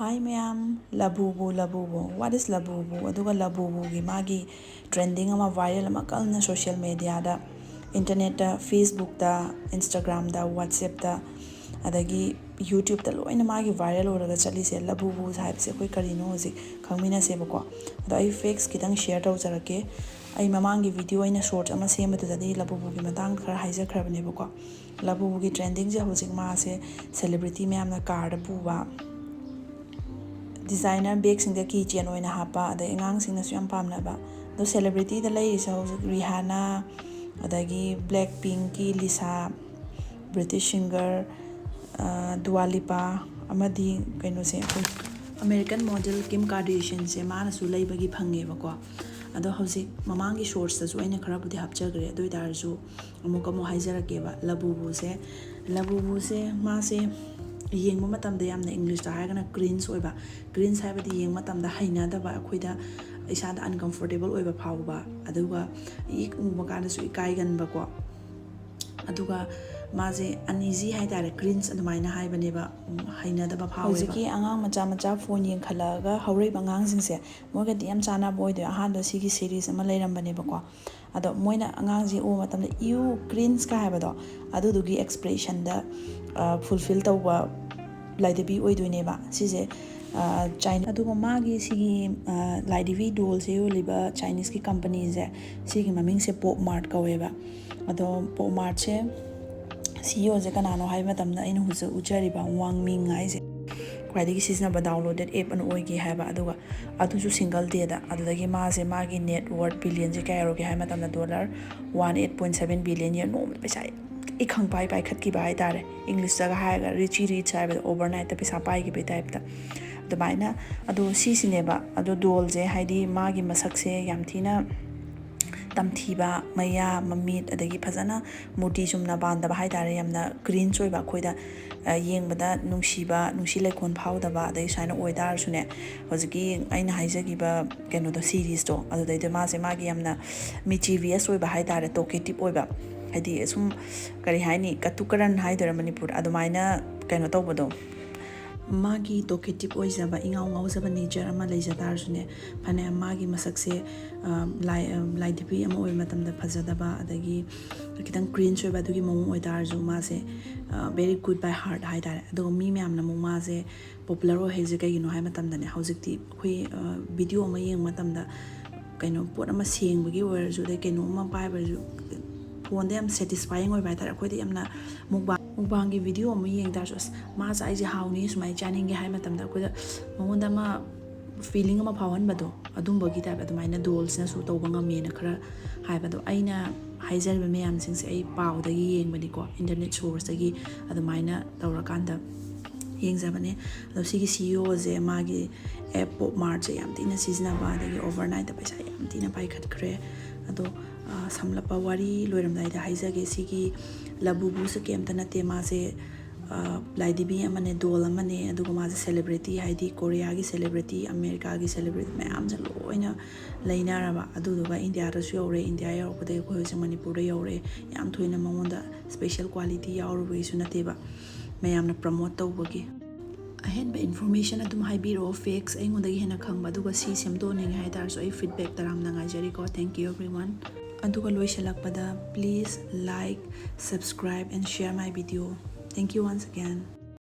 Hi ma'am, labubu. What is labubu? Aduga labubu gi magi trending ama viral ama kalna social media da, internet da, Facebook da, Instagram da, WhatsApp da, adagi YouTube da loina magi viral oraga chali se labubu type se koi karino hoji khangmina se bako. Ado ai fakes kitang share taw jarake. Ai mamangi video aina short ama sema tu dadi labubu gi matang khara haija khrabane bako. Labubu gi trending je hojik ma se celebrity me amna card puba. Designer bags in the keychain oina hapa the engang sing na suyam pamna ba the celebrity the lay is Rihanna adagi Blackpink ki Lisa British singer Dua Lipa amadi kaino se American model Kim Kardashian se mana su lay bagi phange ba ko ado hausi mamangi shorts ta su aina khara budi hapchagre doi dar su amuka mo haijarake ba labubu se ma se yengma matamda yamna English ta haigana cringe oiba cringe haibadi yengma matamda haina da ba khoida isada uncomfortable oiba phawba aduga ik uba kana su ikai gan ba ko aduga maje uneasy haidare cringe adumaina haibane ba haina da ba phawba hojiki angang macha phone yeng khalaga haurei bangang singse moga di yam chana boy de ahan da sigi series ama leirambane ba ko ado moina angang ji o matamda you cringe ka haibado adudugi expression da fulfill tawba laidebi oidoineba sise China adugo magi sigi laidebi doll se liba Chinese ki company je sigi maming se pop mart kaweba ado pop mart se CEO je kanano hai matamna aina huja ujariba wangming ngai je kwadi sisna ba downloaded app an oigi haiba aduga aduju single day da adagi ma se magi net worth billion je kairo ge hai matamna dollar 18.7 billion ye nom paisa ikhang pai khat ki bai tare English jaga haiga rich hai overnight ta pisa pai ki be type ta dubaina ado si sineba ado doll je haidi magi masak se yam thina tamthiba maya mamit adagi phajana murti chumna banda ba haidare yamna green choi ba khoida yengbada nungsi lekhon phawda ba adai saina oidar sune hojiki aina haijagi ba keno do series to ado dai de ma se magi yamna mischievous oi ba haidare talkative oi ba hadi sum kari haini katukaran haidara Manipur adumaina keno tawbado magi talkative oi jaba ingau jaba nature ama leijadar sune phane magi masakse laidebi ama oi matamda phajadaba adagi kitang cringe oi ba dugi mong oi dar ju ma se very good by heart haidare ado mi myam na mong ma se popular oi heje kai gino hai matamda ne hojikti khoi video ama yeng matamda kaino pot ama sengbagi oi ju de kaino ama pai ba ju phone de am satisfying oi bai tar khoi de amna mukbang gi video ama yeng dar jos ma sa ai je hauni sumai chaning ge hai matamda khoi da mongonda ma feeling ama phawan bado adumba gi type adumaina dolls na su tawba ngame na khara haibado aina haijarba meyam singse ai paw da gi yeng bani ko internet source da gi adumaina tawrakanda yengjabane ado sigi CEO je magi app pop mart je yam tina season ba da gi overnight da paisa yam tina pai khat khre ado samlapa wari loiramdai da haijage sigi labubu se kemta na tema se laidibi amane doll amane adugo ma celebrity haidi Korea gi celebrity America gi celebrity mayam je loina leinaraba aduduga India ra su yore India yorpade ko je Manipur ra yore yam thoina mamonda special quality yorwe su nateba mayam na promote tawbagi ahenba information adum haibiro fakes aingodagi hena khangba aduga si semdo ning haidar so ai feedback taram na ngajari ko thank you everyone aduga loisalakpada please like subscribe and share my video thank you once again